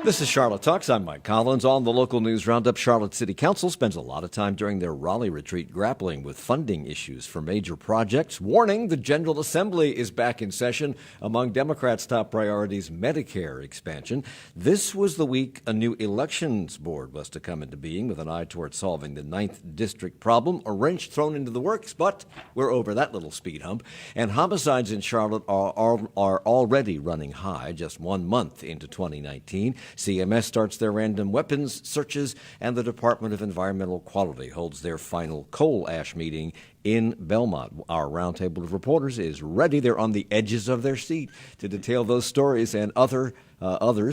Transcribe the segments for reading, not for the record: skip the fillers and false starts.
This is Charlotte Talks. I'm Mike Collins. On the local news roundup, Charlotte City Council spends a lot of time during their Raleigh retreat grappling with funding issues for major projects. Warning, the General Assembly is back in session. Among Democrats' top priorities, Medicare expansion. This was the week a new elections board was to come into being with an eye toward solving the 9th District problem. A wrench thrown into the works, but we're over that little speed hump. And homicides in Charlotte are already running high, just 1 month into 2019. CMS starts their random weapons searches, and the Department of Environmental Quality holds their final coal ash meeting in Belmont. Our roundtable of reporters is ready. They're on the edges of their seat to detail those stories and others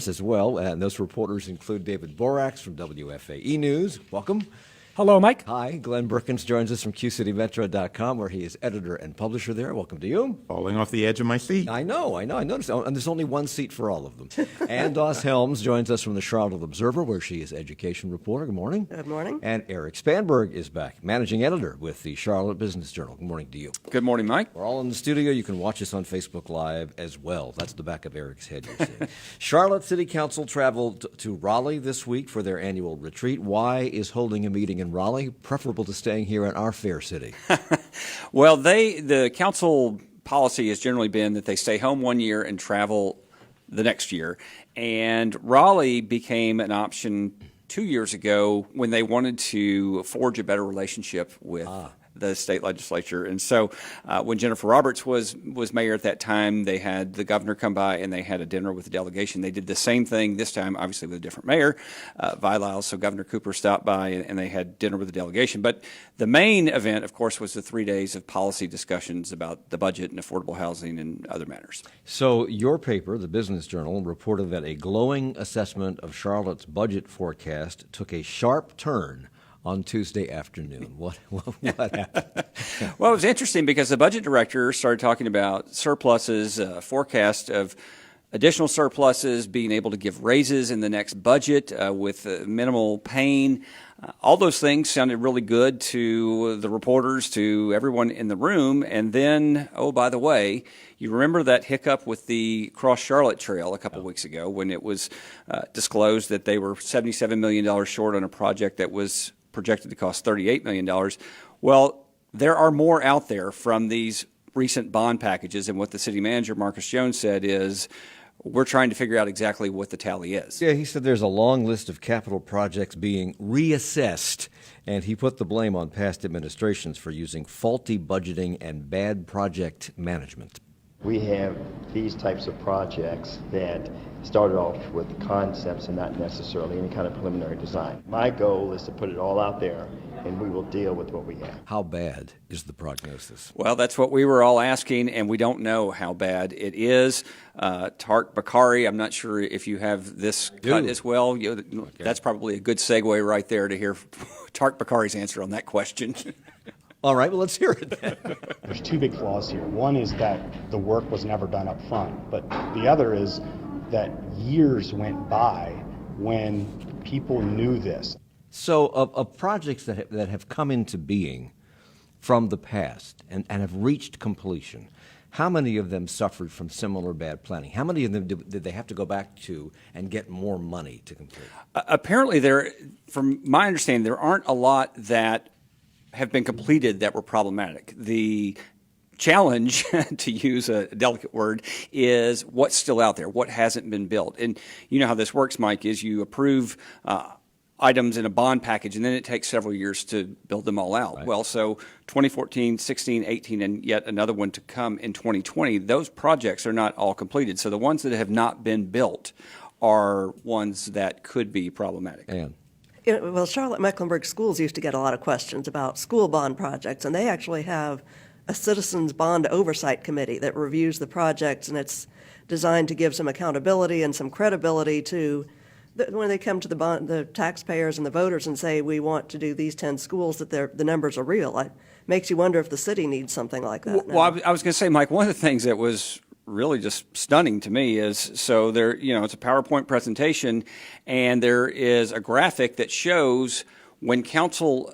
as well. And those reporters include David Borax from WFAE News. Welcome. Hello, Mike. Hi. Glenn Berkins joins us from QCityMetro.com, where he is editor and publisher there. Welcome to you. Falling off the edge of my seat. I know. I noticed. And there's only one seat for all of them. And Doss Helms joins us from the Charlotte Observer, where she is education reporter. Good morning. Good morning. And Eric Spanberg is back, managing editor with the Charlotte Business Journal. Good morning to you. Good morning, Mike. We're all in the studio. You can watch us on Facebook Live as well. That's the back of Eric's head, you see. Charlotte City Council traveled to Raleigh this week for their annual retreat. Why is holding a meeting in Raleigh preferable to staying here in our fair city? Well, the council policy has generally been that they stay home 1 year and travel the next year. And Raleigh became an option 2 years ago when they wanted to forge a better relationship with the state legislature. And so when Jennifer Roberts was mayor at that time, they had the governor come by and they had a dinner with the delegation. They did the same thing this time, obviously with a different mayor, Vilisle. So Governor Cooper stopped by and they had dinner with the delegation. But the main event, of course, was the 3 days of policy discussions about the budget and affordable housing and other matters. So your paper, the Business Journal, reported that a glowing assessment of Charlotte's budget forecast took a sharp turn on Tuesday afternoon. What happened? Well, it was interesting because the budget director started talking about surpluses, forecast of additional surpluses, being able to give raises in the next budget with minimal pain. All those things sounded really good to the reporters, to everyone in the room. And then, oh, by the way, you remember that hiccup with the Cross Charlotte Trail a couple weeks ago when it was disclosed that they were $77 million short on a project that was projected to cost $38 million. Well, there are more out there from these recent bond packages, and what the city manager, Marcus Jones, said is we're trying to figure out exactly what the tally is. Yeah, he said there's a long list of capital projects being reassessed, and he put the blame on past administrations for using faulty budgeting and bad project management. We have these types of projects that started off with concepts and not necessarily any kind of preliminary design. My goal is to put it all out there, and we will deal with what we have. How bad is the prognosis? Well, that's what we were all asking, and we don't know how bad it is. Tarek Bakari, I'm not sure if you have this cut as well. Okay. That's probably a good segue right there to hear Tarek Bakari's answer on that question. All right, well, let's hear it then. There's two big flaws here. One is that the work was never done up front, but the other is that years went by when people knew this. So of projects that have come into being from the past and have reached completion, how many of them suffered from similar bad planning? How many of them did they have to go back to and get more money to complete? Apparently, from my understanding, there aren't a lot that have been completed that were problematic. The challenge, to use a delicate word, is what's still out there, what hasn't been built. And you know how this works, Mike, is you approve items in a bond package, and then it takes several years to build them all out. Right. Well, so 2014, 16, 18, and yet another one to come in 2020, those projects are not all completed. So the ones that have not been built are ones that could be problematic. And Well, Charlotte Mecklenburg Schools used to get a lot of questions about school bond projects, and they actually have a Citizens Bond Oversight Committee that reviews the projects, and it's designed to give some accountability and some credibility to when they come to the taxpayers and the voters and say, we want to do these 10 schools, that the numbers are real. It makes you wonder if the city needs something like that. Well, I was going to say, Mike, one of the things that was really just stunning to me is, so there, it's a PowerPoint presentation, and there is a graphic that shows when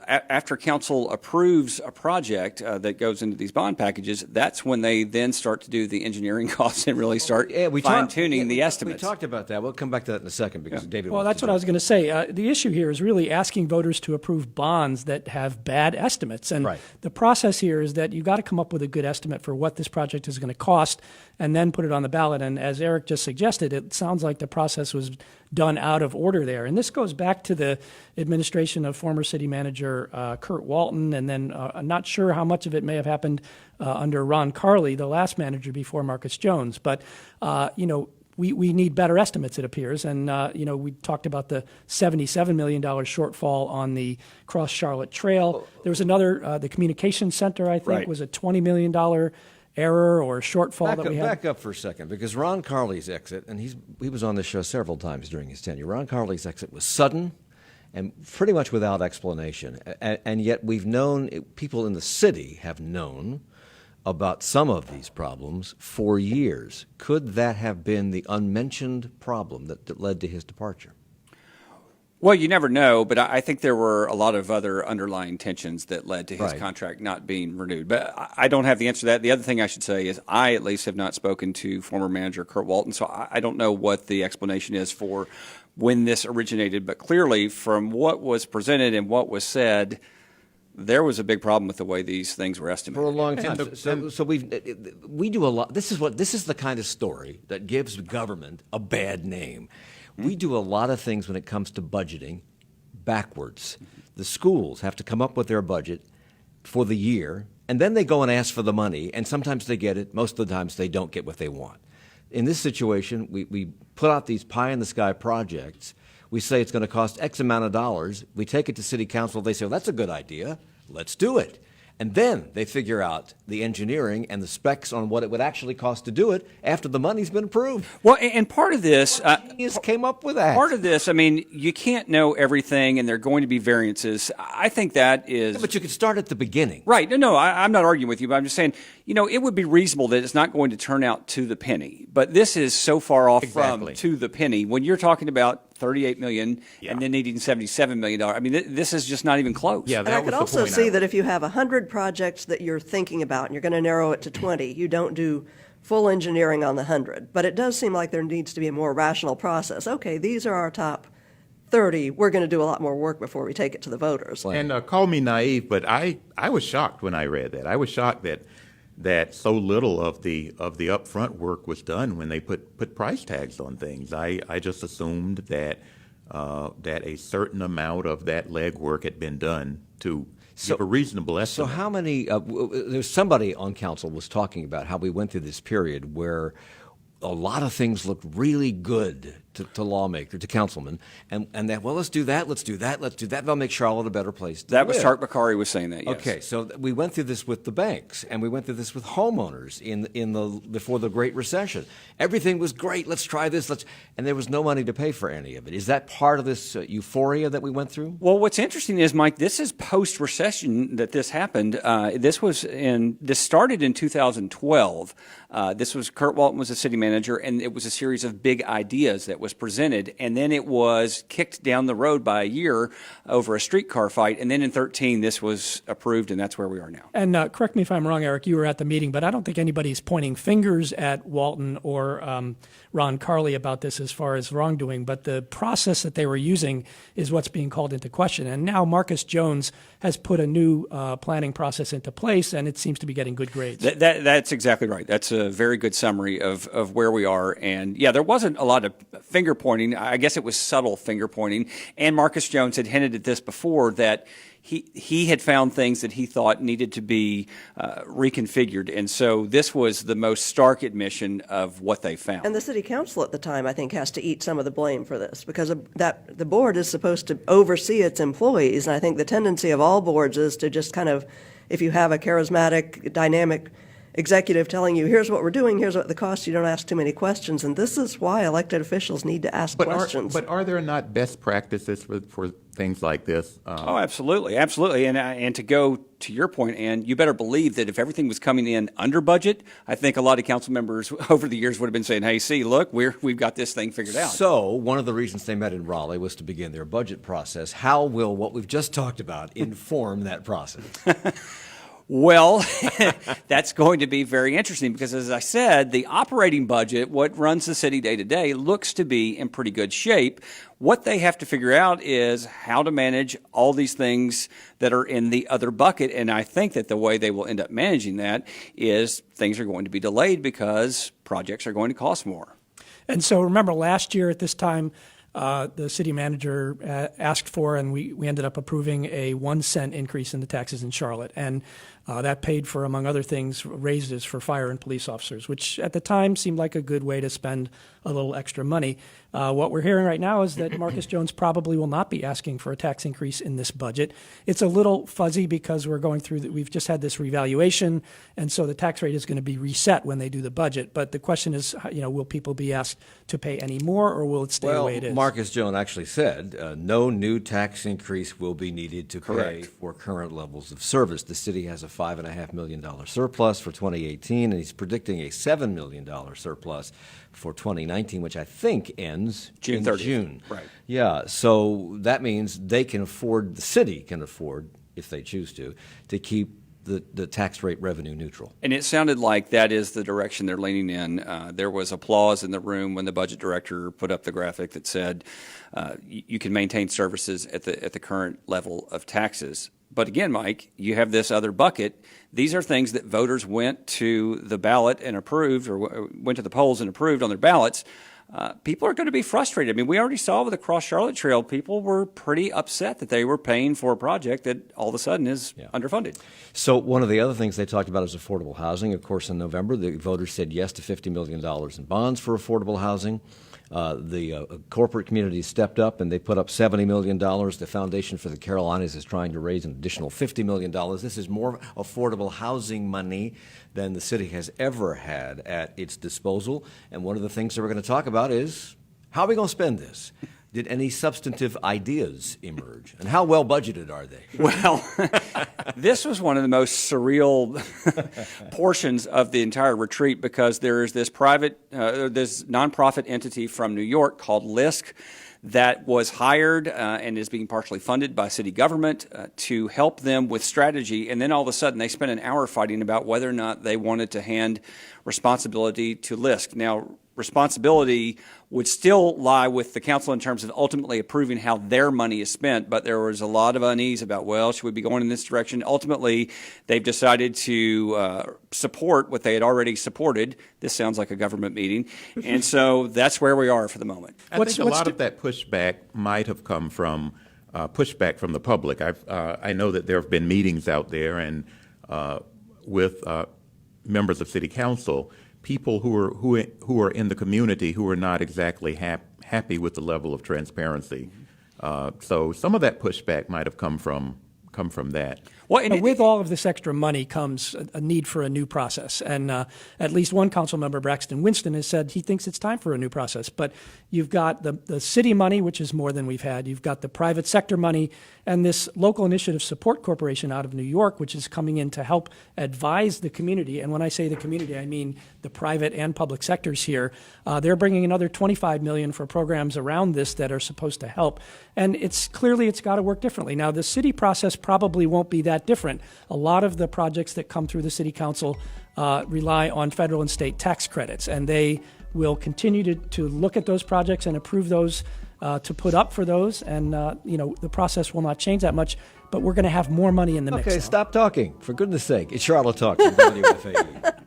after council approves a project that goes into these bond packages, that's when they then start to do the engineering costs and really start fine-tuning the estimates. We talked about that. We'll come back to that in a second because David. Well, that's what I was going to say. The issue here is really asking voters to approve bonds that have bad estimates. And the process here is that you've got to come up with a good estimate for what this project is going to cost and then put it on the ballot. And as Eric just suggested, it sounds like the process was done out of order there. And this goes back to the administration of former city manager Kurt Walton, and then I'm not sure how much of it may have happened under Ron Carley, the last manager before Marcus Jones. But, we need better estimates, it appears. And, we talked about the $77 million shortfall on the Cross Charlotte Trail. There was another, the Communications Center, I think, was a $20 million error or shortfall that we had. Back up for a second, because Ron Carley's exit, and he was on this show several times during his tenure, Ron Carley's exit was sudden and pretty much without explanation. And yet we've known, people in the city have known about some of these problems for years. Could that have been the unmentioned problem that led to his departure? Well, you never know, but I think there were a lot of other underlying tensions that led to his contract not being renewed. But I don't have the answer to that. The other thing I should say is I, at least, have not spoken to former manager Kurt Walton, so I don't know what the explanation is for when this originated. But clearly, from what was presented and what was said, there was a big problem with the way these things were estimated for a long time. So we do a lot. This is the kind of story that gives government a bad name. We do a lot of things when it comes to budgeting backwards. The schools have to come up with their budget for the year, and then they go and ask for the money, and sometimes they get it. Most of the times they don't get what they want. In this situation, we put out these pie-in-the-sky projects. We say it's going to cost X amount of dollars. We take it to city council. They say, well, that's a good idea. Let's do it. And then they figure out the engineering and the specs on what it would actually cost to do it after the money's been approved. Well, and part of this came up with that. Part of this, I mean, you can't know everything, and there are going to be variances. I think that is. Yeah, but you could start at the beginning. Right. No, I'm not arguing with you, but I'm just saying, it would be reasonable that it's not going to turn out to the penny. But this is so far off from to the penny. When you're talking about $38 million and then needing $77 million, I mean, this is just not even close. Yeah, and I could also see that if you have 100 projects that you're thinking about and you're going to narrow it to 20, you don't do full engineering on the 100. But it does seem like there needs to be a more rational process. Okay, these are our top 30. We're going to do a lot more work before we take it to the voters. And call me naive, but I was shocked when I read that. I was shocked that so little of the upfront work was done when they put price tags on things. I just assumed that a certain amount of that legwork had been done to give a reasonable estimate. So how many? There's somebody on council was talking about how we went through this period where a lot of things looked really good to lawmakers, to councilmen, and that, well, let's do that. That'll make Charlotte a better place to That was live. Charlotte Mecklenburg was saying that, yes. Okay, so we went through this with the banks, and we went through this with homeowners before the Great Recession. Everything was great. Let's try this. And there was no money to pay for any of it. Is that part of this euphoria that we went through? Well, what's interesting is, Mike, this is post-recession that this happened. This started in 2012. This was Kurt Walton was the city manager, and it was a series of big ideas that was presented, and then it was kicked down the road by a year over a streetcar fight, and then in 2013 this was approved, and that's where we are now. And correct me if I'm wrong, Eric, you were at the meeting, but I don't think anybody's pointing fingers at Walton or Ron Carley about this as far as wrongdoing, but the process that they were using is what's being called into question. And now Marcus Jones has put a new planning process into place, and it seems to be getting good grades. That's exactly right. That's a very good summary of where we are. And yeah, there wasn't a lot of finger pointing. I guess it was subtle finger pointing. And Marcus Jones had hinted at this before, that he had found things that he thought needed to be reconfigured. And so this was the most stark admission of what they found. And the city council at the time, I think, has to eat some of the blame for this, because the board is supposed to oversee its employees. And I think the tendency of all boards is to just kind of, if you have a charismatic, dynamic executive telling you, here's what we're doing, here's what the cost, you don't ask too many questions. And this is why elected officials need to ask questions. But are there not best practices for things like this? Oh, absolutely. Absolutely. And to go to your point, Ann, you better believe that if everything was coming in under budget, I think a lot of council members over the years would have been saying, hey, see, look, we've got this thing figured out. So one of the reasons they met in Raleigh was to begin their budget process. How will what we've just talked about inform that process? Well, that's going to be very interesting because, as I said, the operating budget, what runs the city day to day, looks to be in pretty good shape. What they have to figure out is how to manage all these things that are in the other bucket. And I think that the way they will end up managing that is things are going to be delayed because projects are going to cost more. And so remember last year at this time, the city manager asked for, and we ended up approving a 1 cent increase in the taxes in Charlotte. And that paid for, among other things, raises for fire and police officers, which at the time seemed like a good way to spend a little extra money. What we're hearing right now is that Marcus Jones probably will not be asking for a tax increase in this budget. It's a little fuzzy because we're going through we've just had this revaluation, and so the tax rate is going to be reset when they do the budget. But the question is, will people be asked to pay any more, or will it stay the way it is? Marcus Jones actually said no new tax increase will be needed to pay Correct. for current levels of service. The city has a $5.5 million surplus for 2018, and he's predicting a $7 million surplus for 2019, which I think ends June in 30th. June. Right. Yeah, so that means the city can afford, if they choose to keep the tax rate revenue neutral. And it sounded like that is the direction they're leaning in. There was applause in the room when the budget director put up the graphic that said you can maintain services at the current level of taxes. But again, Mike, you have this other bucket. These are things that voters went to the ballot and approved, or went to the polls and approved on their ballots. People are going to be frustrated. I mean, we already saw with the Cross Charlotte Trail, people were pretty upset that they were paying for a project that all of a sudden is underfunded. So one of the other things they talked about is affordable housing. Of course, in November, the voters said yes to $50 million in bonds for affordable housing. The corporate community stepped up and they put up $70 million. The Foundation for the Carolinas is trying to raise an additional $50 million. This is more affordable housing money than the city has ever had at its disposal. And one of the things that we're going to talk about is how are we going to spend this? Did any substantive ideas emerge? And how well budgeted are they? Well, this was one of the most surreal portions of the entire retreat because there is this this nonprofit entity from New York called LISC that was hired and is being partially funded by city government to help them with strategy. And then all of a sudden they spent an hour fighting about whether or not they wanted to hand responsibility to LISC. Now, responsibility would still lie with the council in terms of ultimately approving how their money is spent, but there was a lot of unease about, well, should we be going in this direction? Ultimately, they've decided to support what they had already supported. This sounds like a government meeting, and so that's where we are for the moment. I think a lot of that pushback might have come from pushback from the public. I know that there have been meetings out there and with members of city council, people who are in the community who are not exactly happy with the level of transparency. So some of that pushback might have come from that. Well, but with all of this extra money comes a need for a new process. And at least one council member, Braxton Winston, has said he thinks it's time for a new process. But you've got the city money, which is more than we've had. You've got the private sector money and this local initiative support corporation out of New York, which is coming in to help advise the community. And when I say the community, I mean the private and public sectors here. They're bringing another $25 million for programs around this that are supposed to help. And it's got to work differently. Now, the city process probably won't be that different. A lot of the projects that come through the city council rely on federal and state tax credits, and they will continue to look at those projects and approve those to put up for those. And the process will not change that much, but we're going to have more money in the mix. Okay, now. Stop talking. For goodness sake. It's Charlotte Talks on WFAE.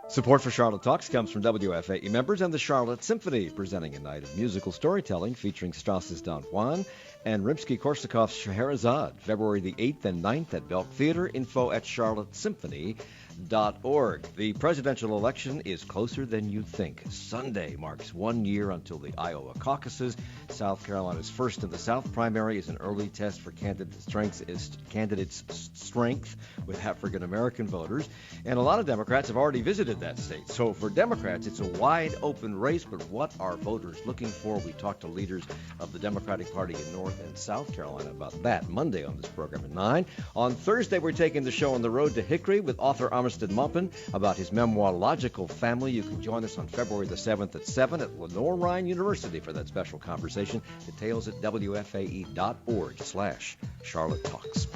Support for Charlotte Talks comes from WFAE members and the Charlotte Symphony, presenting a night of musical storytelling featuring Strauss's Don Juan and Rimsky-Korsakov's Scheherazade, February the 8th and 9th at Belk Theater. Info at charlottesymphony.com. charlottetocs.org. The presidential election is closer than you think. Sunday marks 1 year until the Iowa caucuses. South Carolina's First in the South primary is an early test for candidates' strength with African-American voters. And a lot of Democrats have already visited that state. So for Democrats, it's a wide open race. But what are voters looking for? We talked to leaders of the Democratic Party in North and South Carolina about that Monday on this program at 9. On Thursday, we're taking the show on the road to Hickory with author Armistead Maupin about his memoir, Logical Family. You can join us on February the 7th at 7 at Lenore-Ryan University for that special conversation. Details at WFAE.org/Charlotte Talks.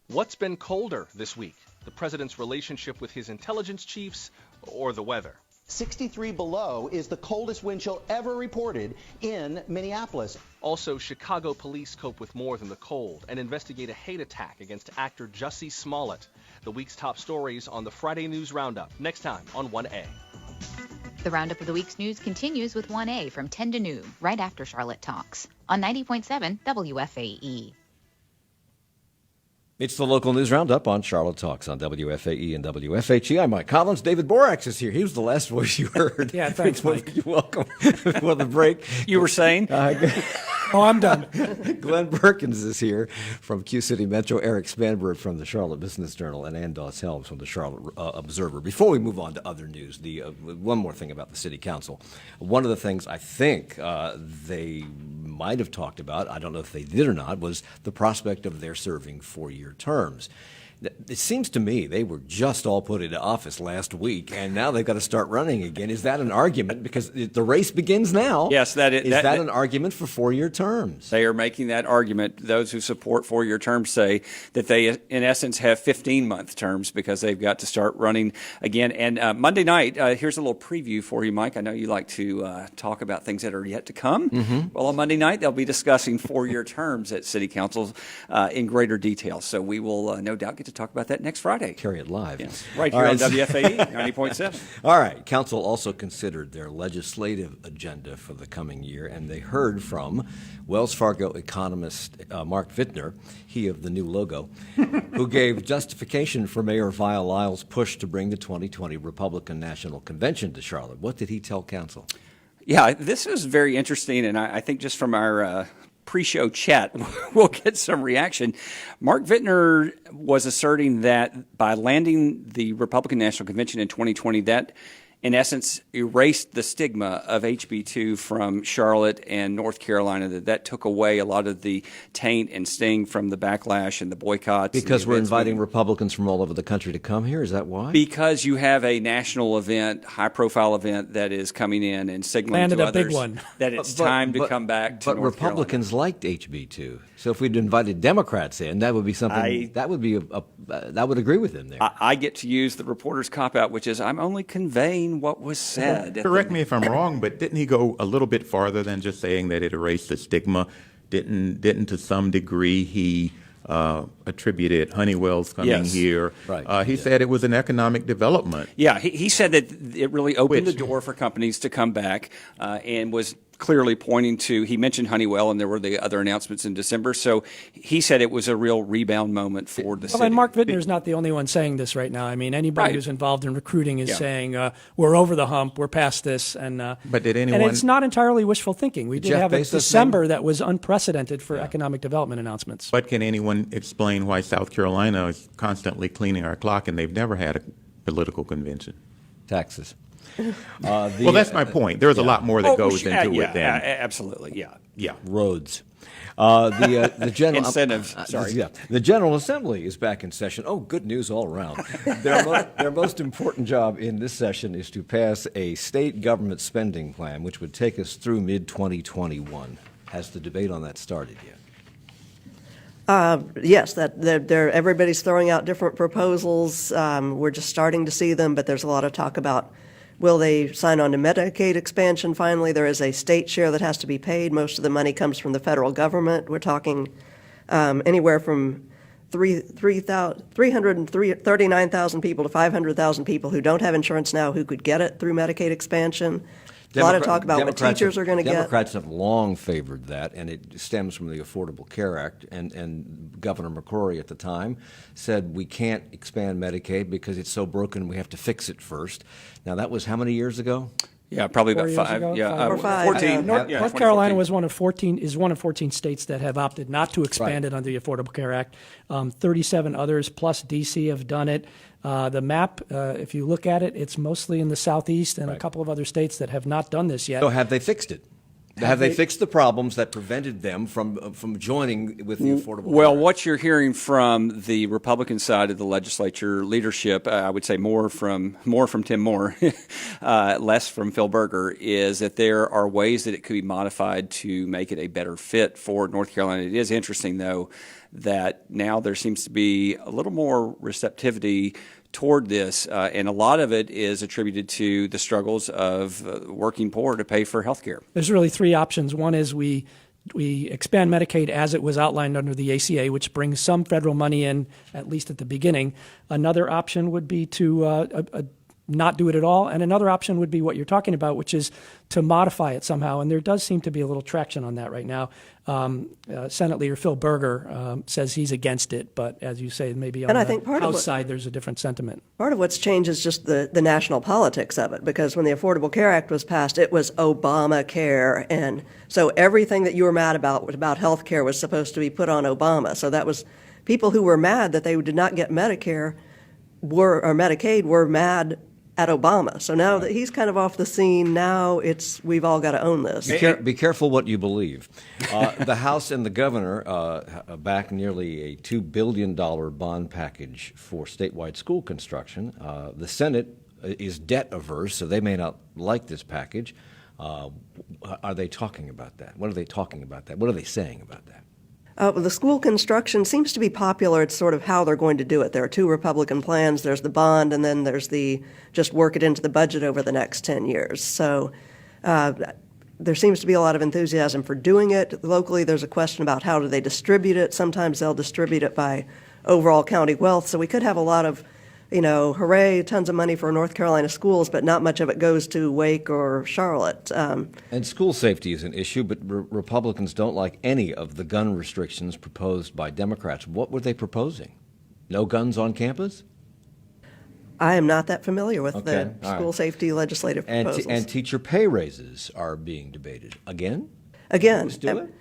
What's been colder this week? The president's relationship with his intelligence chiefs or the weather? 63 below is the coldest wind chill ever reported in Minneapolis. Also, Chicago police cope with more than the cold and investigate a hate attack against actor Jussie Smollett. The week's top stories on the Friday News Roundup, next time on 1A. The Roundup of the Week's news continues with 1A from 10 to noon, right after Charlotte Talks, on 90.7 WFAE. It's the local news roundup on Charlotte Talks on WFAE and WFHE. I'm Mike Collins. David Borax is here. He was the last voice you heard. Yeah, thanks, Mike. You're welcome. For the break. You were saying? Oh, I'm done. Glenn Perkins is here from Q City Metro, Eric Spanberg from the Charlotte Business Journal, and Ann Doss-Helms from the Charlotte Observer. Before we move on to other news, one more thing about the City Council. One of the things I think they might have talked about, I don't know if they did or not, was the prospect of their serving 4-year terms. It seems to me they were just all put into office last week, and now they've got to start running again. Is that an argument? Because the race begins now. Yes, is that an argument for 4-year terms? They are making that argument. Those who support 4-year terms say that they, in essence, have 15-month terms because they've got to start running again. And Monday night, here's a little preview for you, Mike. I know you like to talk about things that are yet to come. Mm-hmm. Well, on Monday night, they'll be discussing 4-year terms at City Council in greater detail. So we will no doubt get to talk about that next Friday. Carry it live. Yes. Right here on WFAE 90.7. All right. Council also considered their legislative agenda for the coming year, and they heard from Wells Fargo economist Mark Vittner, he of the new logo, who gave justification for Mayor Vial Lyle's push to bring the 2020 Republican National Convention to Charlotte. What did he tell Council? Yeah, this was very interesting, and I think just from our pre-show chat, we'll get some reaction. Mark Vittner was asserting that by landing the Republican National Convention in 2020, that in essence erased the stigma of HB2 from Charlotte and North Carolina, that took away a lot of the taint and sting from the backlash and the boycotts. Because we're inviting Republicans from all over the country to come here? Is that why? Because you have a national event, high-profile event that is coming in and signaling to others big one. that it's time to come back to North Republicans Carolina. Liked HB2. So if we'd invited Democrats in, that would be something that would agree with him there. I get to use the reporter's cop-out, which is I'm only conveying what was said. Correct me if I'm wrong, but didn't he go a little bit farther than just saying that it erased the stigma? Didn't to some degree he attributed Honeywell's coming here? Right. He said it was an economic development. Yeah, he said that it really opened the door for companies to come back and was clearly pointing to, he mentioned Honeywell, and there were the other announcements in December. So he said it was a real rebound moment for the city. And Mark Vittner's not the only one saying this right now. I mean, anybody who's involved in recruiting is saying, we're over the hump, we're past this. And but did anyone? And it's not entirely wishful thinking. We did Jeff have a Bezos December that was unprecedented for economic development announcements. But can anyone explain why South Carolina is constantly cleaning our clock and they've never had a political convention? Taxes. Well, that's my point. There's a lot more that goes into it than absolutely, yeah. Roads. The general incentives. The General Assembly is back in session. Oh, good news all around. Their most important job in this session is to pass a state government spending plan, which would take us through mid-2021. Has the debate on that started yet? Yes, everybody's throwing out different proposals. We're just starting to see them, but there's a lot of talk about will they sign on to Medicaid expansion finally? There is a state share that has to be paid. Most of the money comes from the federal government. We're talking anywhere from 339,000 people to 500,000 people who don't have insurance now who could get it through Medicaid expansion. A lot of talk about what teachers are going to get. Democrats have long favored that, and it stems from the Affordable Care Act. And Governor McCrory at the time said we can't expand Medicaid because it's so broken. We have to fix it first. Now that was how many years ago? Yeah, probably 4 about years 5. ago, Yeah, 5 14. North Yeah, Carolina 2014. was one of 14 states that have opted not to expand it under the Affordable Care Act. 37 others plus D.C. have done it. The map, if you look at it, it's mostly in the southeast and a couple of other states that have not done this yet. So have they fixed it? Have they fixed the problems that prevented them from joining with the Affordable Care Well, Act? what you're hearing from the Republican side of the legislature leadership, I would say more from Tim Moore, less from Phil Berger, is that there are ways that it could be modified to make it a better fit for North Carolina. It is interesting, though, that now there seems to be a little more receptivity toward this, and a lot of it is attributed to the struggles of working poor to pay for health care. There's really three options. One is we expand Medicaid as it was outlined under the ACA, which brings some federal money in, at least at the beginning. Another option would be to not do it at all, and another option would be what you're talking about, which is to modify it somehow, and there does seem to be a little traction on that right now. Senate Leader Phil Berger says he's against it, but as you say, maybe on the House side there's a different sentiment. Part of what's changed is just the national politics of it, because when the Affordable Care Act was passed, it was Obamacare, and so everything that you were mad about health care was supposed to be put on Obama. So that was people who were mad that they did not get Medicare or Medicaid were mad at Obama. So now that he's kind of off the scene, now we've all got to own this. Be careful what you believe. The House and the governor backed nearly a $2 billion bond package for statewide school construction. The Senate is debt averse, so they may not like this package. Are they talking about that? What are they talking about that? What are they saying about that? The school construction seems to be popular. It's sort of how they're going to do it. There are two Republican plans. There's the bond, and then there's the just work it into the budget over the next 10 years. So there seems to be a lot of enthusiasm for doing it. Locally, there's a question about how do they distribute it. Sometimes they'll distribute it by overall county wealth. So we could have a lot of, hooray, tons of money for North Carolina schools, but not much of it goes to Wake or Charlotte. And school safety is an issue, but Republicans don't like any of the gun restrictions proposed by Democrats. What were they proposing? No guns on campus? I am not that familiar with the school safety legislative proposals. And teacher pay raises are being debated. Again? Again. Let's do it?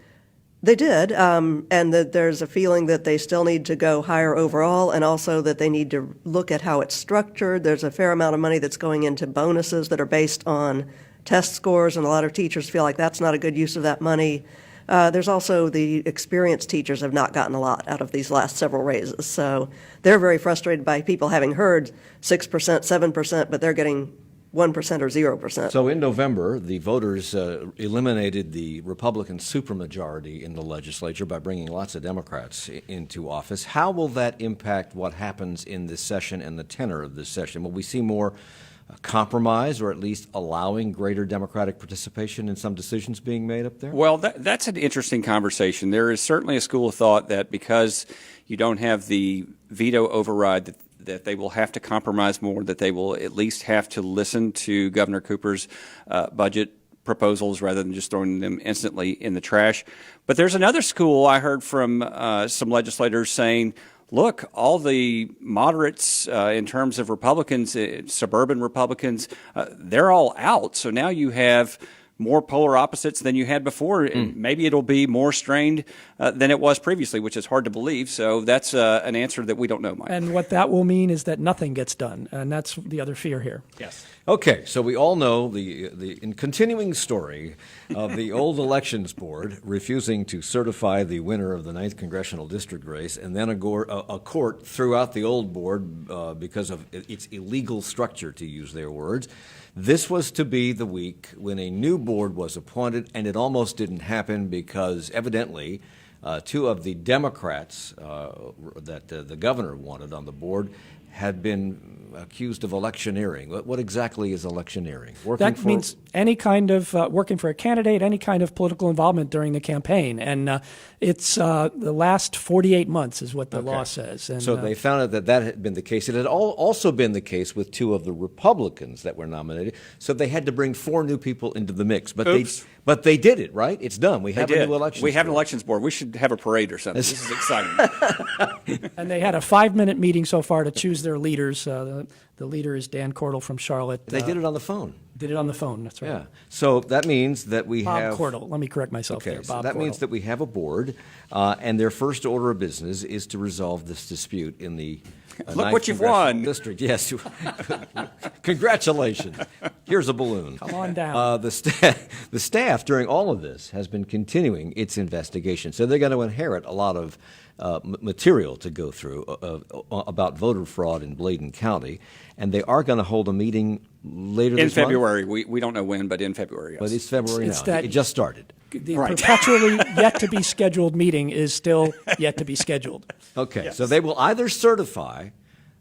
They did, and that there's a feeling that they still need to go higher overall, and also that they need to look at how it's structured. There's a fair amount of money that's going into bonuses that are based on test scores, and a lot of teachers feel like that's not a good use of that money. There's also the experienced teachers have not gotten a lot out of these last several raises, so they're very frustrated by people having heard 6%, 7%, but they're getting 1% or 0%. So in November, the voters eliminated the Republican supermajority in the legislature by bringing lots of Democrats into office. How will that impact what happens in this session and the tenor of this session? Will we see more compromise, or at least allowing greater Democratic participation in some decisions being made up there? Well, that's an interesting conversation. There is certainly a school of thought that because you don't have the veto override that they will have to compromise more, that they will at least have to listen to Governor Cooper's budget proposals rather than just throwing them instantly in the trash. But there's another school I heard from some legislators saying, look, all the moderates in terms of Republicans, suburban Republicans, they're all out. So now you have more polar opposites than you had before, and maybe it'll be more strained than it was previously, which is hard to believe. So that's an answer that we don't know, Mike. And what that will mean is that nothing gets done, and that's the other fear here. Yes. Okay, so we all know the continuing story of the old elections board refusing to certify the winner of the 9th Congressional District race, and then a court threw out the old board because of its illegal structure, to use their words. This was to be the week when a new board was appointed, and it almost didn't happen because evidently two of the Democrats that the governor wanted on the board had been accused of electioneering. What exactly is electioneering? That means any kind of working for a candidate, any kind of political involvement during the campaign. And it's the last 48 months is what the law says. And, so they found out that had been the case. It had also been the case with two of the Republicans that were nominated. So they had to bring 4 new people into the mix. But they did it, right? It's done. We have a new elections board. We have an elections board. We should have a parade or something. This is exciting. And they had a 5-minute meeting so far to choose their leaders. The leader is Dan Cordell from Charlotte. They did it on the phone. Did it on the phone, that's right. Yeah. So that means that we have... Bob Cordell. Let me correct myself there. So Bob that Cordell. means that we have a board, and their first order of business is to resolve this dispute in the Look 9th what you've Congressional won. District. Yes. Congratulations. Here's a balloon. Come on down. The staff during all of this has been continuing its investigation. So they're going to inherit a lot of material to go through about voter fraud in Bladen County, and they are going to hold a meeting later in this month. February. We don't know when, but in February, yes. But it's February It's now. that- It just started. The Right. perpetually yet to be scheduled meeting is still yet to be scheduled. Okay, Yes. so they will either certify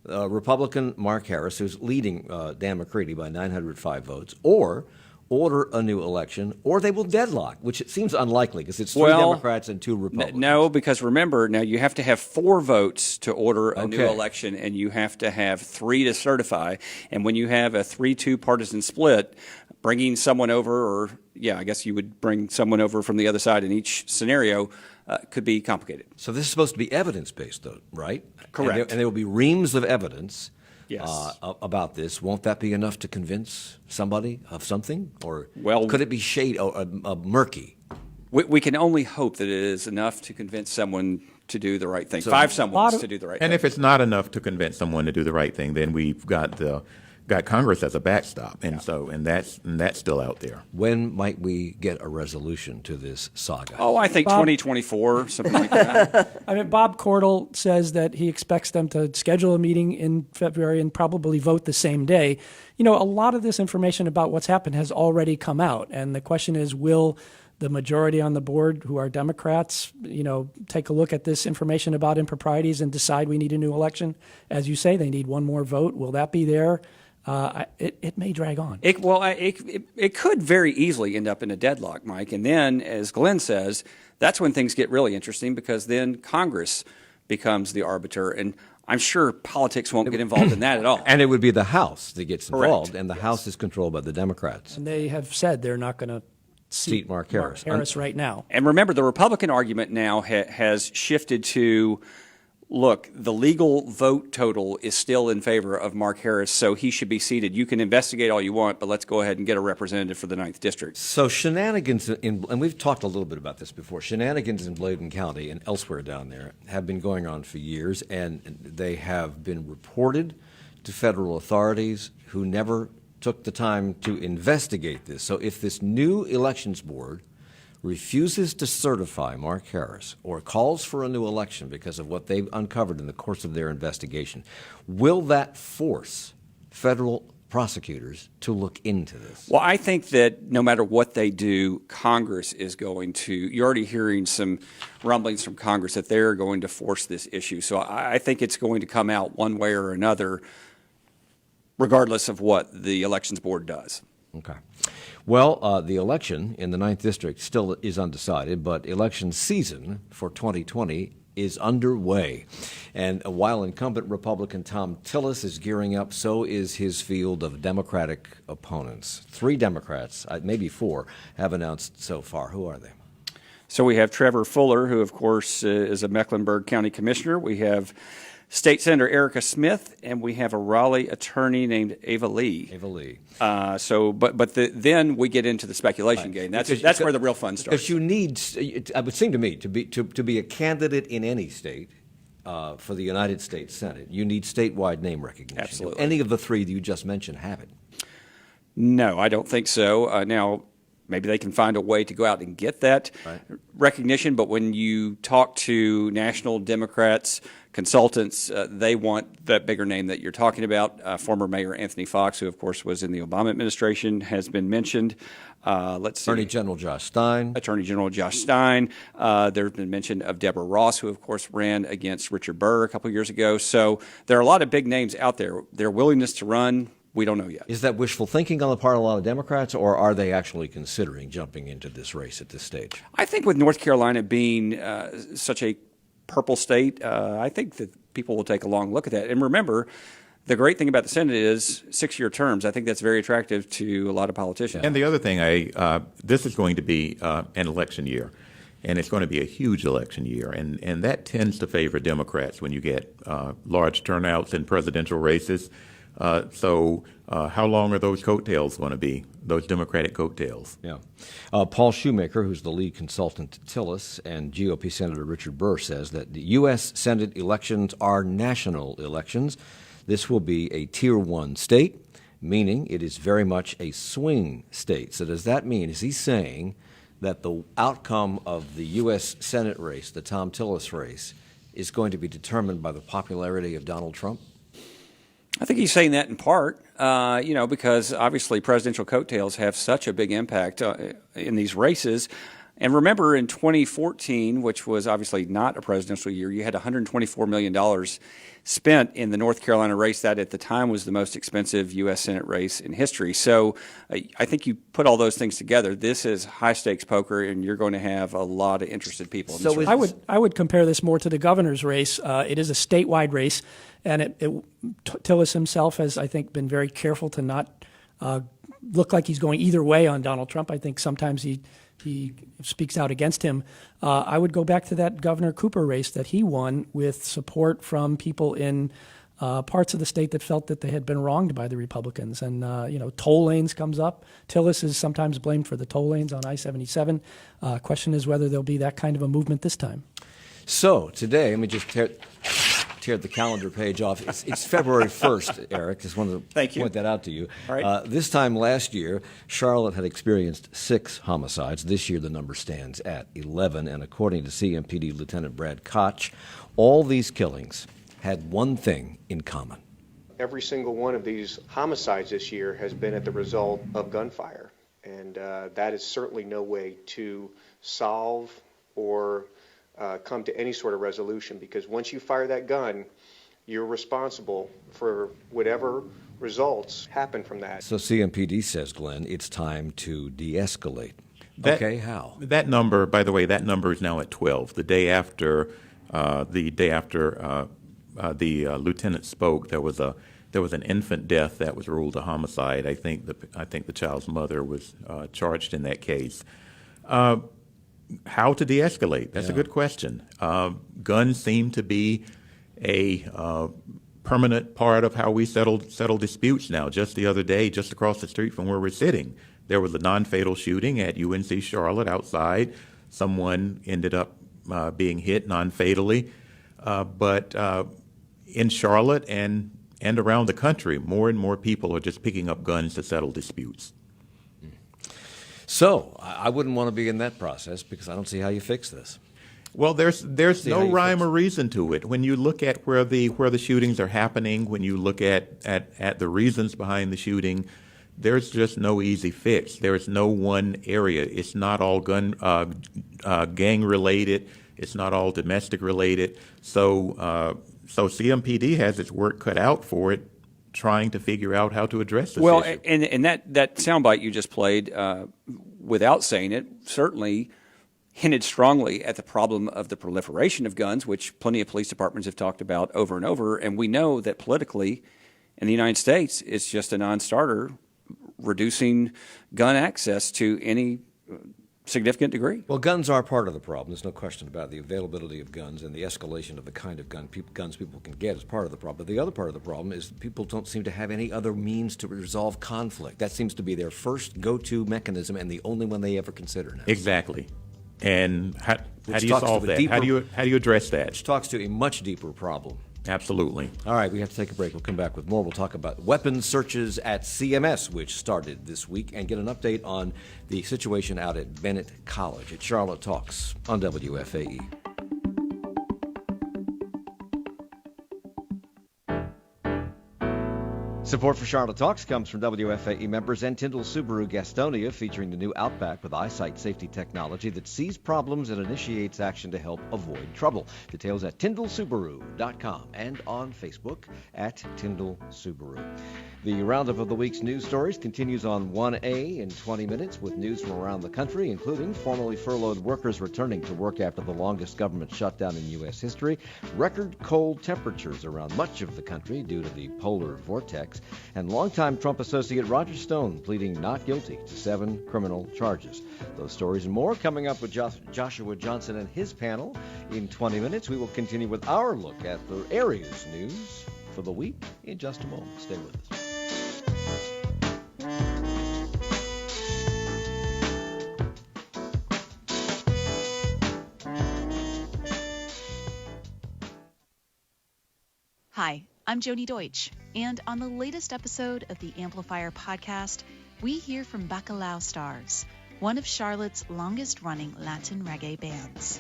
Republican Mark Harris, who's leading Dan McCready by 905 votes, or order a new election, or they will deadlock, which it seems unlikely because it's 3 Democrats and 2 Republicans. No, because remember, now you have to have 4 votes to order a new Okay. election, and you have to have 3 to certify. And when you have a 3-2 partisan split, bringing someone over, or I guess you would bring someone over from the other side in each scenario, could be complicated. So this is supposed to be evidence-based, though, right? Correct. And there will be reams of evidence Yes. about this. Won't that be enough to convince somebody of something? Or Well- could it be shade or murky? We can only hope that it is enough to convince someone to do the right thing. 5 someones to do the right thing. And if it's not enough to convince someone to do the right thing, then we've got Congress as a backstop, and that's still out there. When might we get a resolution to this saga? Oh, I think Bob- 2024, something like that. I mean, Bob Cordell says that he expects them to schedule a meeting in February and probably vote the same day. You know, a lot of this information about what's happened has already come out, and the question is, will the majority on the board, who are Democrats, take a look at this information about improprieties and decide we need a new election? As you say, they need one more vote. Will that be there? It may drag on. It could very easily end up in a deadlock, Mike. And then, as Glenn says, that's when things get really interesting, because then Congress becomes the arbiter. And I'm sure politics won't get involved in that at all. And it would be the House that gets involved, Correct. and the House is controlled by the Democrats. And they have said they're not going to Seat Mark Harris. right now. And remember, the Republican argument now has shifted to, look, the legal vote total is still in favor of Mark Harris, so he should be seated. You can investigate all you want, but let's go ahead and get a representative for the 9th District. So shenanigans, and we've talked a little bit about this before, shenanigans in Bladen County and elsewhere down there have been going on for years, and they have been reported to federal authorities who never took the time to investigate this. So if this new elections board refuses to certify Mark Harris or calls for a new election because of what they've uncovered in the course of their investigation, will that force federal prosecutors to look into this? Well, I think that no matter what they do, Congress is going to, you're already hearing some rumblings from Congress that they're going to force this issue. So I think it's going to come out one way or another, regardless of what the elections board does. Okay. Well, the election in the 9th District still is undecided, but election season for 2020 is underway. And while incumbent Republican Tom Tillis is gearing up, so is his field of Democratic opponents. 3 Democrats, maybe 4, have announced so far. Who are they? So we have Trevor Fuller, who, of course, is a Mecklenburg County Commissioner. We have State Senator Erica Smith, and we have a Raleigh attorney named Ava Lee. Ava Lee. Then we get into the speculation game. That's where the real fun starts. Because you need, it would seem to me, to be a candidate in any state for the United States Senate, you need statewide name recognition. Absolutely. Any of the 3 that you just mentioned have it. No, I don't think so. Now, maybe they can find a way to go out and get that recognition. But when you talk to national Democrats, consultants, they want that bigger name that you're talking about. Former Mayor Anthony Fox, who of course was in the Obama administration, has been mentioned. Let's see. Attorney General Josh Stein. There's been mention of Deborah Ross, who of course ran against Richard Burr a couple of years ago. So there are a lot of big names out there. Their willingness to run, we don't know yet. Is that wishful thinking on the part of a lot of Democrats, or are they actually considering jumping into this race at this stage? I think with North Carolina being such a purple state, I think that people will take a long look at that. And remember, the great thing about the Senate is 6-year terms. I think that's very attractive to a lot of politicians. And the other thing, this is going to be an election year, and it's going to be a huge election year, and that tends to favor Democrats when you get large turnouts in presidential races. So how long are those coattails going to be, those Democratic coattails? Yeah. Paul Shoemaker, who's the lead consultant to Tillis, and GOP Senator Richard Burr says that the U.S. Senate elections are national elections. This will be a Tier 1 state, meaning it is very much a swing state. So does that mean, is he saying that the outcome of the U.S. Senate race, the Thom Tillis race, is going to be determined by the popularity of Donald Trump? I think he's saying that in part, because obviously presidential coattails have such a big impact in these races. And remember, in 2014, which was obviously not a presidential year, you had $124 million spent in the North Carolina race. That at the time was the most expensive U.S. Senate race in history. So I think you put all those things together. This is high-stakes poker, and you're going to have a lot of interested people in this race. I would compare this more to the governor's race. It is a statewide race, and Tillis himself has, I think, been very careful to not look like he's going either way on Donald Trump. I think sometimes he speaks out against him. I would go back to that Governor Cooper race that he won with support from people in parts of the state that felt that they had been wronged by the Republicans. And, toll lanes comes up. Tillis is sometimes blamed for the toll lanes on I-77. Question is whether there'll be that kind of a movement this time. So today, let me just tear the calendar page off. It's February 1st, Eric. Just wanted to point that out to you. All right. This time last year, Charlotte had experienced 6 homicides. This year, the number stands at 11. And according to CMPD Lieutenant Brad Koch, all these killings had one thing in common. Every single one of these homicides this year has been at the result of gunfire. And that is certainly no way to solve or come to any sort of resolution, because once you fire that gun, you're responsible for whatever results happen from that. So CMPD says, Glenn, it's time to de-escalate. Okay, how? That number, by the way, that number is now at 12. The day after the lieutenant spoke, there was an infant death that was ruled a homicide. I think the child's mother was charged in that case. How to de-escalate? That's a good question. Guns seem to be a permanent part of how we settle disputes now. Just the other day, just across the street from where we're sitting, there was a non-fatal shooting at UNC Charlotte outside. Someone ended up being hit non-fatally. But in Charlotte and around the country, more and more people are just picking up guns to settle disputes. So I wouldn't want to be in that process, because I don't see how you fix this. Well, there's no rhyme or reason to it. When you look at where the shootings are happening, when you look at the reasons behind the shooting, there's just no easy fix. There's no one area. It's not all gang related. It's not all domestic related. So CMPD has its work cut out for it, trying to figure out how to address this issue. Well, and that soundbite you just played, without saying it, certainly hinted strongly at the problem of the proliferation of guns, which plenty of police departments have talked about over and over. And we know that politically in the United States, it's just a non-starter, reducing gun access to any significant degree. Well, guns are part of the problem. There's no question about the availability of guns, and the escalation of the kind of guns people can get is part of the problem. But the other part of the problem is people don't seem to have any other means to resolve conflict. That seems to be their first go-to mechanism, and the only one they ever consider now. Exactly. And how do you solve that? How do you address that? Which talks to a much deeper problem Absolutely. All right, we have to take a break. We'll come back with more. We'll talk about weapons searches at CMS, which started this week, and get an update on the situation out at Bennett College. At Charlotte Talks on WFAE. Support for Charlotte Talks comes from WFAE members and Tyndall Subaru Gastonia, featuring the new Outback with eyesight safety technology that sees problems and initiates action to help avoid trouble. Details at TyndallSubaru.com and on Facebook at Tyndall Subaru. The Roundup of the week's news stories continues on 1A in 20 minutes with news from around the country, including formerly furloughed workers returning to work after the longest government shutdown in U.S. history, record cold temperatures around much of the country due to the polar vortex, and longtime Trump associate Roger Stone pleading not guilty to 7 criminal charges. Those stories and more coming up with Joshua Johnson and his panel in 20 minutes. We will continue with our look at the area's news for the week in just a moment. Stay with us. Hi, I'm Joni Deutsch, and on the latest episode of the Amplifier podcast, we hear from Bacalao Stars, one of Charlotte's longest-running Latin reggae bands.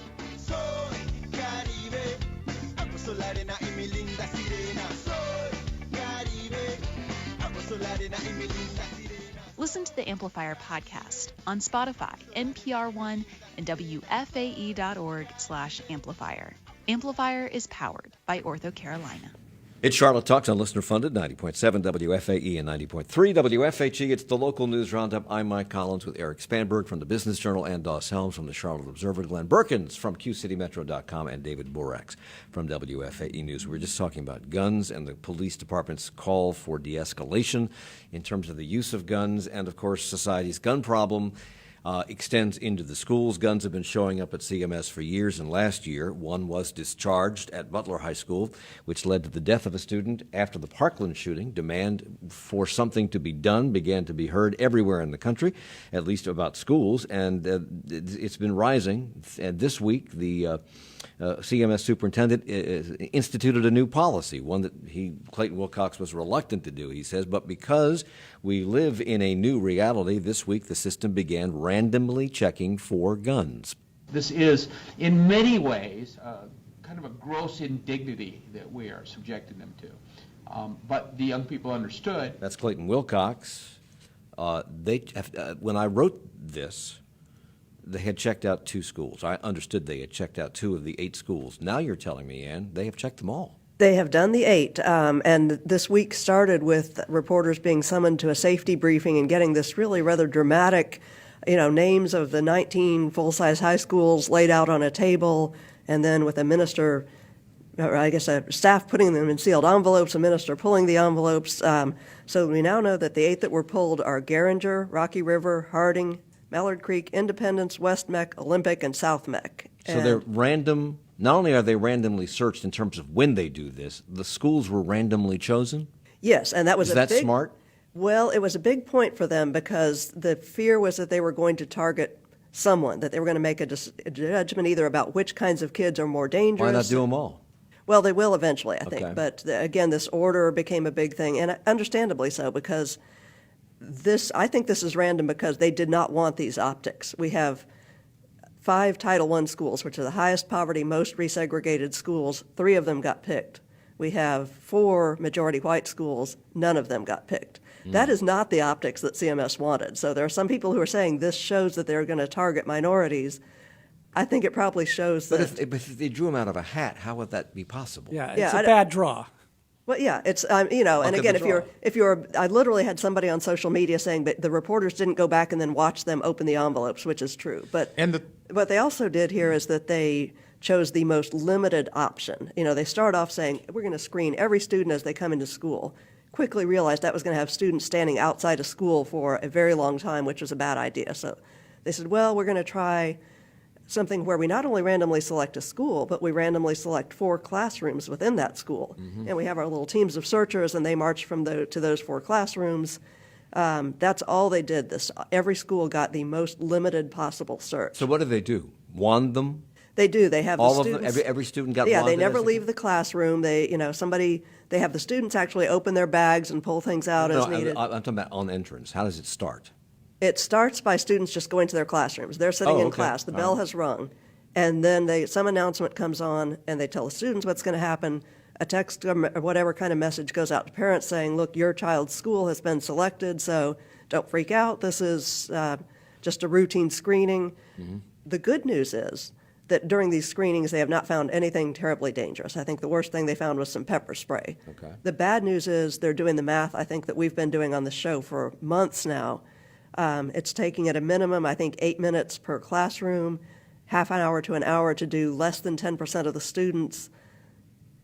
Listen to the Amplifier podcast on Spotify, NPR One, and WFAE.org/amplifier. Amplifier is powered by Ortho Carolina. It's Charlotte Talks on listener-funded 90.7 WFAE and 90.3 WFHE. It's the local news roundup. I'm Mike Collins with Eric Spanberg from the Business Journal and Doss Helms from the Charlotte Observer, Glenn Berkins from QCityMetro.com, and David Borax from WFAE News. We were just talking about guns and the police department's call for de-escalation in terms of the use of guns, and, of course, society's gun problem extends into the schools. Guns have been showing up at CMS for years, and last year one was discharged at Butler High School, which led to the death of a student. After the Parkland shooting, demand for something to be done began to be heard everywhere in the country, at least about schools, and it's been rising. And this week, the CMS superintendent instituted a new policy, one that Clayton Wilcox was reluctant to do, he says, but because we live in a new reality, this week the system began randomly checking for guns. This is, in many ways, kind of a gross indignity that we are subjecting them to. But the young people understood. That's Clayton Wilcox. When I wrote this, they had checked out 2 schools. I understood they had checked out 2 of the 8 schools. Now you're telling me, Ann, they have checked them all. They have done the 8, and this week started with reporters being summoned to a safety briefing and getting this really rather dramatic, names of the 19 full-size high schools laid out on a table, and then with a minister, or I guess a staff putting them in sealed envelopes, a minister pulling the envelopes. So we now know that the 8 that were pulled are Garinger, Rocky River, Harding, Mallard Creek, Independence, West Meck, Olympic, and South Meck. So they're random. Not only are they randomly searched in terms of when they do this, the schools were randomly chosen? Yes, and that was smart? Well, it was a big point for them because the fear was that they were going to target someone, that they were going to make a judgment either about which kinds of kids are more dangerous. Why not do them all? Well, they will eventually, I think. Okay. But again, this order became a big thing, and understandably so, because I think this is random because they did not want these optics. We have 5 Title I schools, which are the highest poverty, most resegregated schools. 3 of them got picked. We have 4 majority white schools. None of them got picked. That is not the optics that CMS wanted. So there are some people who are saying this shows that they're going to target minorities. I think it probably shows that. But if they drew them out of a hat, how would that be possible? Yeah, it's a bad draw. Well, yeah, it's and again, if you're, I literally had somebody on social media saying that the reporters didn't go back and then watch them open the envelopes, which is true. But what they also did here is that they chose the most limited option. They start off saying we're going to screen every student as they come into school. Quickly realized that was going to have students standing outside of school for a very long time, which was a bad idea. So they said, well, we're going to try something where we not only randomly select a school, but we randomly select 4 classrooms within that school. Mm-hmm. And we have our little teams of searchers, and they march to those 4 classrooms. That's all they did. Every school got the most limited possible search. So what did they do? Wand them? They do. They have All the of them? students. Every student got Yeah, bonded? they never as a- leave the classroom. They have the students actually open their bags and pull things out No, as needed. I'm talking about on entrance. How does it start? It starts by students just going to their classrooms. They're sitting in okay. class. The All bell right. has rung. And then some announcement comes on, and they tell the students what's going to happen. A text or whatever kind of message goes out to parents saying, look, your child's school has been selected, so don't freak out. This is just a routine screening. Mm-hmm. The good news is that during these screenings, they have not found anything terribly dangerous. I think the worst thing they found was some pepper spray. Okay. The bad news is they're doing the math, I think, that we've been doing on the show for months now. It's taking at a minimum, I think, 8 minutes per classroom, half an hour to an hour to do less than 10% of the students.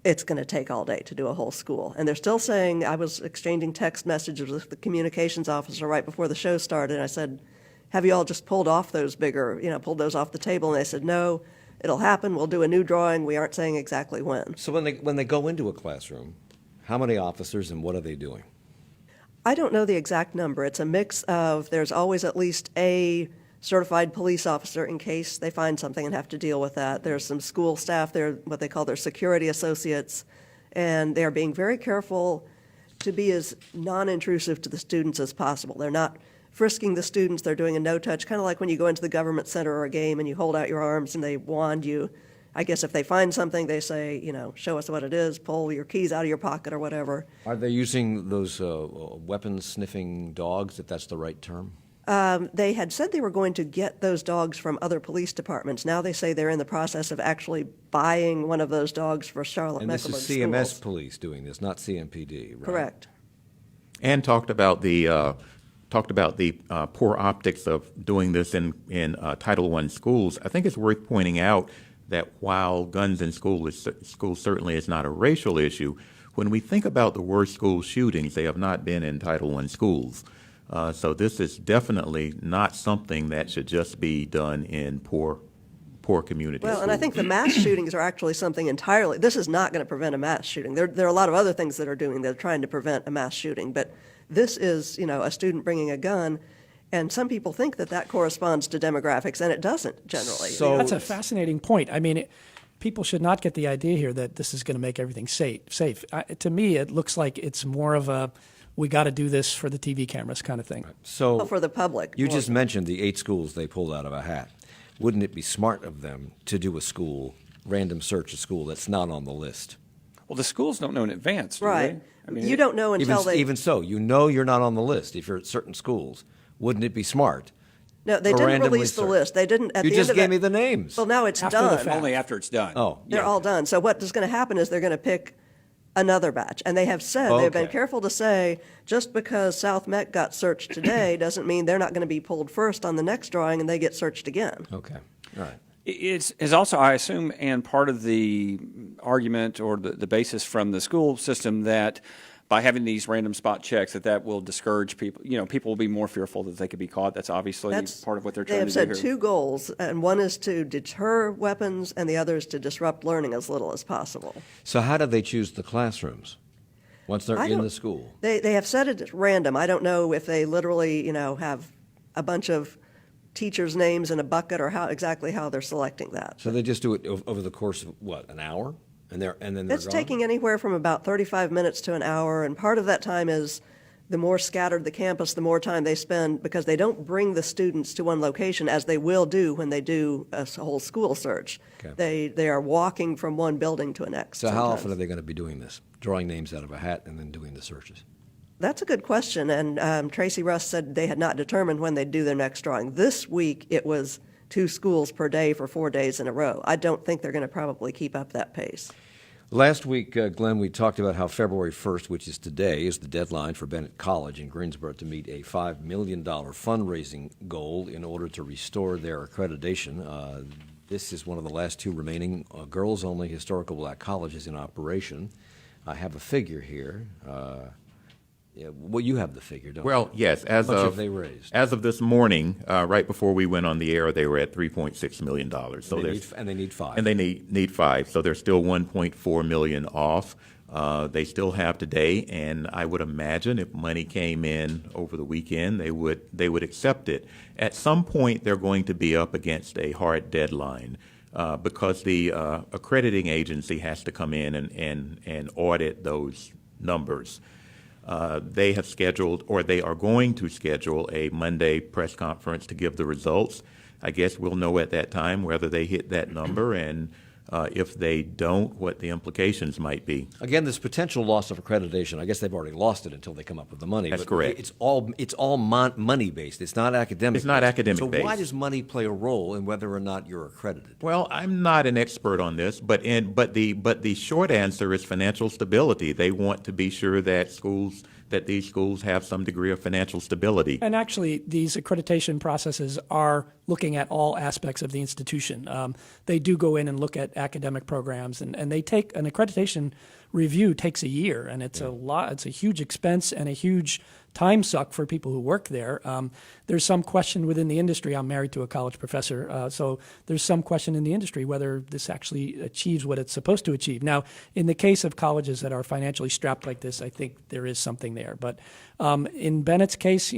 It's going to take all day to do a whole school. And they're still saying, I was exchanging text messages with the communications officer right before the show started, and I said, have you all just pulled off those pulled those off the table? And they said, no, it'll happen. We'll do a new drawing. We aren't saying exactly when. So when they go into a classroom, how many officers and what are they doing? I don't know the exact number. It's a mix of, there's always at least a certified police officer in case they find something and have to deal with that. There's some school staff, they're what they call their security associates, and they're being very careful to be as non-intrusive to the students as possible. They're not frisking the students, they're doing a no-touch, kind of like when you go into the government center or a game and you hold out your arms and they wand you. I guess if they find something, they say, show us what it is, pull your keys out of your pocket or whatever. Are they using those weapon-sniffing dogs, if that's the right term? They had said they were going to get those dogs from other police departments. Now they say they're in the process of actually buying one of those dogs for Charlotte And this Mecklenburg is CMS Schools. police doing this, not CMPD, right? Correct. And talked about the poor optics of doing this in Title I schools. I think it's worth pointing out that while guns in school certainly is not a racial issue, when we think about the worst school shootings, they have not been in Title I schools. So this is definitely not something that should just be done in poor communities. Well, and I think the mass shootings are actually something entirely. This is not going to prevent a mass shooting. There are a lot of other things that are doing. They're trying to prevent a mass shooting, but this is, a student bringing a gun. And some people think that corresponds to demographics, and it doesn't generally. So That's a fascinating point. I mean, people should not get the idea here that this is going to make everything safe. To me, it looks like it's more of a, we got to do this for the TV cameras kind of thing. So for the public. You just mentioned the 8 schools they pulled out of a hat. Wouldn't it be smart of them to do random search a school that's not on the list? Well, the schools don't know in advance, do Right. they? I mean, You don't know until Even so, you're not on the list if you're at certain schools. Wouldn't it be smart? No, they to didn't randomly release the search? list. They didn't. At You the just end of gave it, me the names. Well, now it's After the done. fact. only after it's done. Oh, They're all done. So what is going to happen is they're going to pick another batch. And they have said, they've been Okay. careful to say, just because South Meck got searched today doesn't mean they're not going to be pulled first on the next drawing and they get searched again. Okay, all right. It's also, I assume, and part of the argument or the basis from the school system that by having these random spot checks that will discourage people. People will be more fearful that they could be caught. That's obviously part of what they're They trying to do here. have said 2 goals, and one is to deter weapons and the other is to disrupt learning as little as possible. So how do they choose the classrooms once they're in the school? They have said it's random. I don't know if they literally, have a bunch of teachers' names in a bucket or exactly how they're selecting that. So they just do it over the course of, an hour? And then they're It's gone? taking anywhere from about 35 minutes to an hour, and part of that time is the more scattered the campus, the more time they spend, because they don't bring the students to one location, as they will do when they do a whole school search. Okay. They are walking from one building to the next. So how sometimes. often are they going to be doing this? Drawing names out of a hat and then doing the searches? That's a good question, and Tracy Russ said they had not determined when they'd do their next drawing. This week, it was 2 schools per day for 4 days in a row. I don't think they're going to probably keep up that pace. Last week, Glenn, we talked about how February 1st, which is today, is the deadline for Bennett College in Greensboro to meet a $5 million fundraising goal in order to restore their accreditation. This is one of the last 2 remaining girls-only historical black colleges in operation. I have a figure here. Well, you have the figure, don't you? Well, yes. How much have they raised? As of this morning, right before we went on the air, they were at $3.6 million. So And they need 5. And they need 5. So they're still $1.4 million off. They still have today, and I would imagine if money came in over the weekend, they would accept it. At some point, they're going to be up against a hard deadline. because the accrediting agency has to come in and audit those numbers. They have scheduled, or they are going to schedule, a Monday press conference to give the results. I guess we'll know at that time whether they hit that number, and if they don't, what the implications might be. Again, this potential loss of accreditation, I guess they've already lost it until they come up with the money. That's but correct. It's all money-based. It's not academic. It's not academic-based. So why does money play a role in whether or not you're accredited? Well, I'm not an expert on this, but the short answer is financial stability. They want to be sure that these schools have some degree of financial stability. And actually, these accreditation processes are looking at all aspects of the institution. They do go in and look at academic programs, and they take an accreditation review takes a year, and it's a lot. It's a huge expense and a huge time suck for people who work there. There's some question within the industry. I'm married to a college professor, so there's some question in the industry whether this actually achieves what it's supposed to achieve. Now, in the case of colleges that are financially strapped like this, I think there is something there. But in Bennett's case,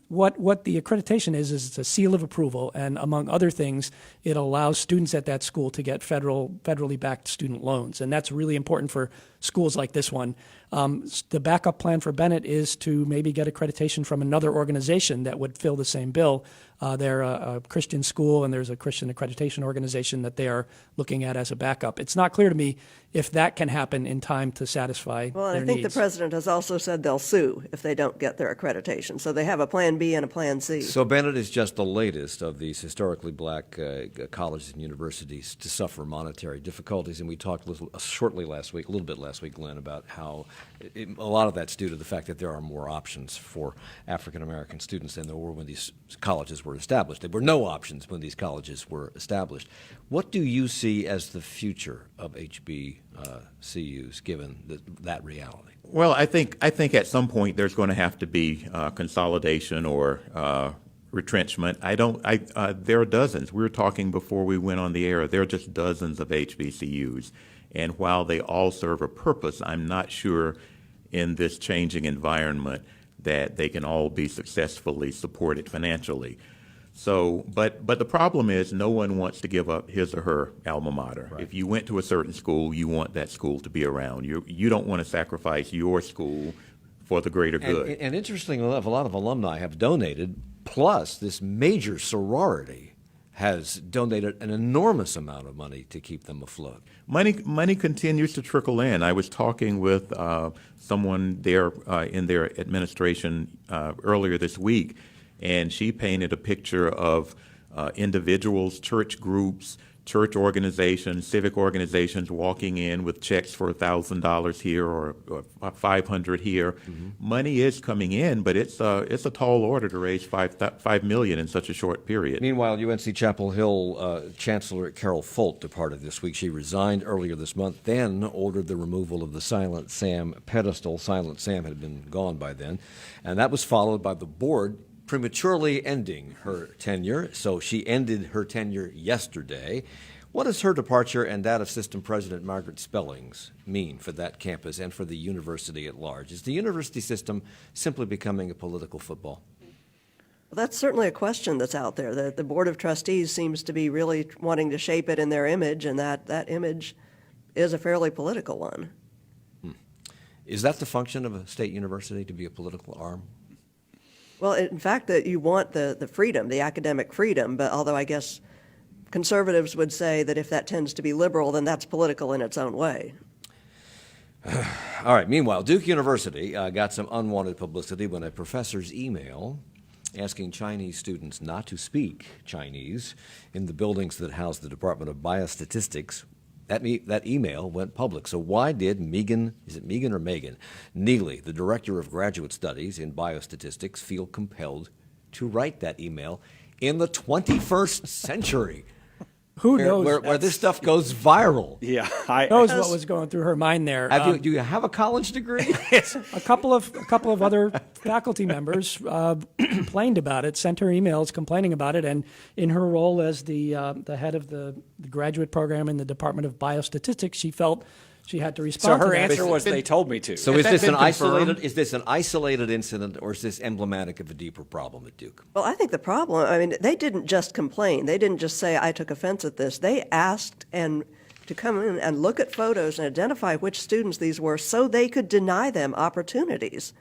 what the accreditation is it's a seal of approval, and among other things, it allows students at that school to get federally backed student loans, and that's really important for schools like this one. The backup plan for Bennett is to maybe get accreditation from another organization that would fill the same bill. They're a Christian school, and there's a Christian accreditation organization that they are looking at as a backup. It's not clear to me if that can happen in time to satisfy Well, and their I think needs. the president has also said they'll sue if they don't get their accreditation. So they have a plan B and a plan C. So Bennett is just the latest of these historically black colleges and universities to suffer monetary difficulties, and we talked a little bit last week, Glenn, about how a lot of that's due to the fact that there are more options for African American students than there were when these colleges were established. There were no options when these colleges were established. What do you see as the future of HBCUs given that reality? Well, I think at some point there's going to have to be consolidation or retrenchment. There are dozens. We were talking before we went on the air. There are just dozens of HBCUs, and while they all serve a purpose, I'm not sure in this changing environment that they can all be successfully supported financially. So, but the problem is no one wants to give up his or her alma mater. Right. If you went to a certain school, you want that school to be around. You don't want to sacrifice your school for the greater good. And interestingly enough, a lot of alumni have donated, plus this major sorority has donated an enormous amount of money to keep them afloat. Money continues to trickle in. I was talking with someone there in their administration earlier this week, and she painted a picture of individuals, church groups, church organizations, civic organizations walking in with checks for $1,000 here or $500 here. Mm-hmm. Money is coming in, but it's a tall order to raise $5 million in such a short period. Meanwhile, UNC Chapel Hill Chancellor Carol Folt departed this week. She resigned earlier this month, then ordered the removal of the Silent Sam pedestal. Silent Sam had been gone by then, and that was followed by the board prematurely ending her tenure. So she ended her tenure yesterday. What does her departure and that of System President Margaret Spellings mean for that campus and for the university at large? Is the university system simply becoming a political football? Well, that's certainly a question that's out there. The Board of Trustees seems to be really wanting to shape it in their image, and that image is a fairly political one. Is that the function of a state university, to be a political arm? Well, in fact, that you want the freedom, the academic freedom, but although I guess conservatives would say that if that tends to be liberal, then that's political in its own way. All right. Meanwhile, Duke University got some unwanted publicity when a professor's email asking Chinese students not to speak Chinese in the buildings that house the Department of Biostatistics. That email went public. So why did Megan Neely, the director of graduate studies in biostatistics, feel compelled to write that email in the 21st century? Who knows? Where this stuff goes viral. Yeah, Who knows what was going through her mind there? Do you have a college degree? A couple of other faculty members complained about it, sent her emails complaining about it, and in her role as the head of the graduate program in the Department of Biostatistics, she felt she had to So respond. her to that. answer was, "They told me to." So Has that been confirmed? is this an isolated incident, or is this emblematic of a deeper problem at Duke? Well, I think the problem, I mean, they didn't just complain. They didn't just say, I took offense at this. They asked and to come in and look at photos and identify which students these were so they could deny them opportunities.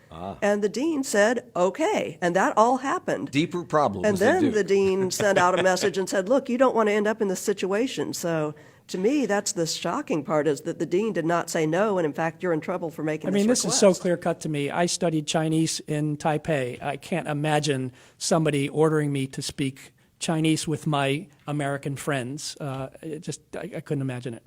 And the dean said, okay. And that all happened. Deeper problems. And then the dean sent out a message and said, look, you don't want to end up in this situation. So to me, that's the shocking part, is that the dean did not say no, and in fact, you're in trouble for making this request. This is so clear-cut to me. I studied Chinese in Taipei. I can't imagine somebody ordering me to speak Chinese with my American friends. I couldn't imagine it.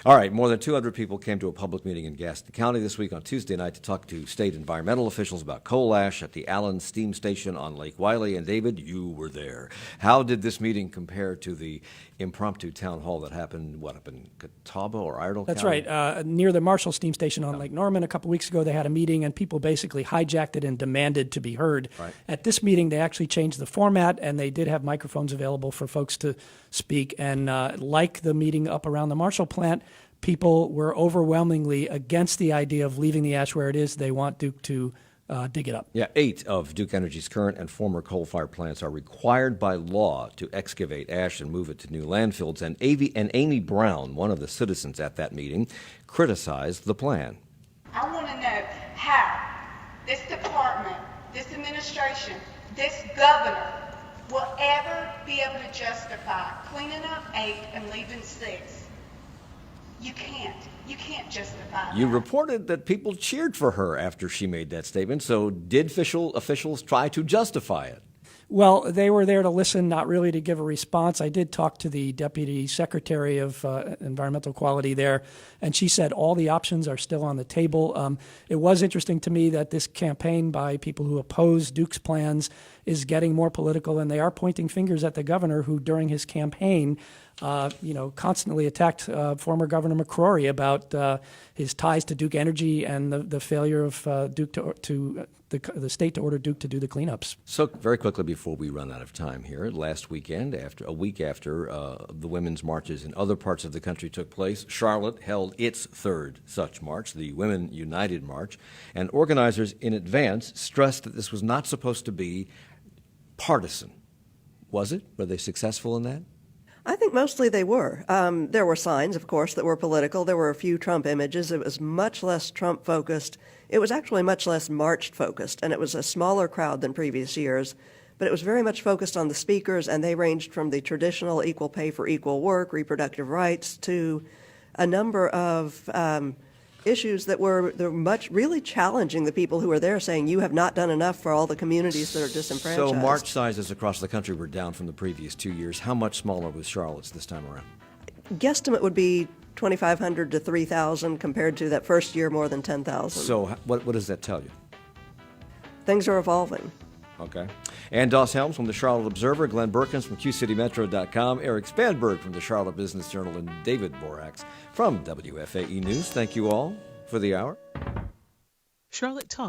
All right, more than 200 people came to a public meeting in Gaston County this week on Tuesday night to talk to state environmental officials about coal ash at the Allen Steam Station on Lake Wylie. And David, you were there. How did this meeting compare to the impromptu town hall that happened, up in Catawba or Iredell That's County? right. Near the Marshall Steam Station on Lake Norman a couple weeks ago, they had a meeting, and people basically hijacked it and demanded to be heard. Right. At this meeting, they actually changed the format, and they did have microphones available for folks to speak. And like the meeting up around the Marshall plant, people were overwhelmingly against the idea of leaving the ash where it is. They want Duke to dig it up. Yeah, 8 of Duke Energy's current and former coal-fired plants are required by law to excavate ash and move it to new landfills. And Amy Brown, one of the citizens at that meeting, criticized the plan. I want to know how this department, this administration, this governor will ever be able to justify cleaning up 8 and leaving 6. You can't. You can't justify that. You reported that people cheered for her after she made that statement, so did officials try to justify it? Well, they were there to listen, not really to give a response. I did talk to the Deputy Secretary of Environmental Quality there, and she said all the options are still on the table. It was interesting to me that this campaign by people who oppose Duke's plans is getting more political, and they are pointing fingers at the governor, who during his campaign constantly attacked former Governor McCrory about his ties to Duke Energy and the failure of Duke the state to order Duke to do the cleanups. So very quickly before we run out of time here, last weekend, a week after the women's marches in other parts of the country took place, Charlotte held its third such march, the Women United March, and organizers in advance stressed that this was not supposed to be partisan. Was it? Were they successful in that? I think mostly they were. There were signs, of course, that were political. There were a few Trump images. It was much less Trump-focused. It was actually much less march-focused, and it was a smaller crowd than previous years. But it was very much focused on the speakers, and they ranged from the traditional equal pay for equal work, reproductive rights, to a number of issues that were really challenging the people who were there, saying you have not done enough for all the communities that are disenfranchised. So march sizes across the country were down from the previous 2 years. How much smaller was Charlotte's this time around? Guesstimate would be 2,500 to 3,000 compared to that first year more than 10,000. So what does that tell you? Things are evolving. Okay. Ann Doss Helms from the Charlotte Observer, Glenn Berkins from QCityMetro.com, Eric Spanberg from the Charlotte Business Journal, and David Borax from WFAE News. Thank you all for the hour. Charlotte Talk.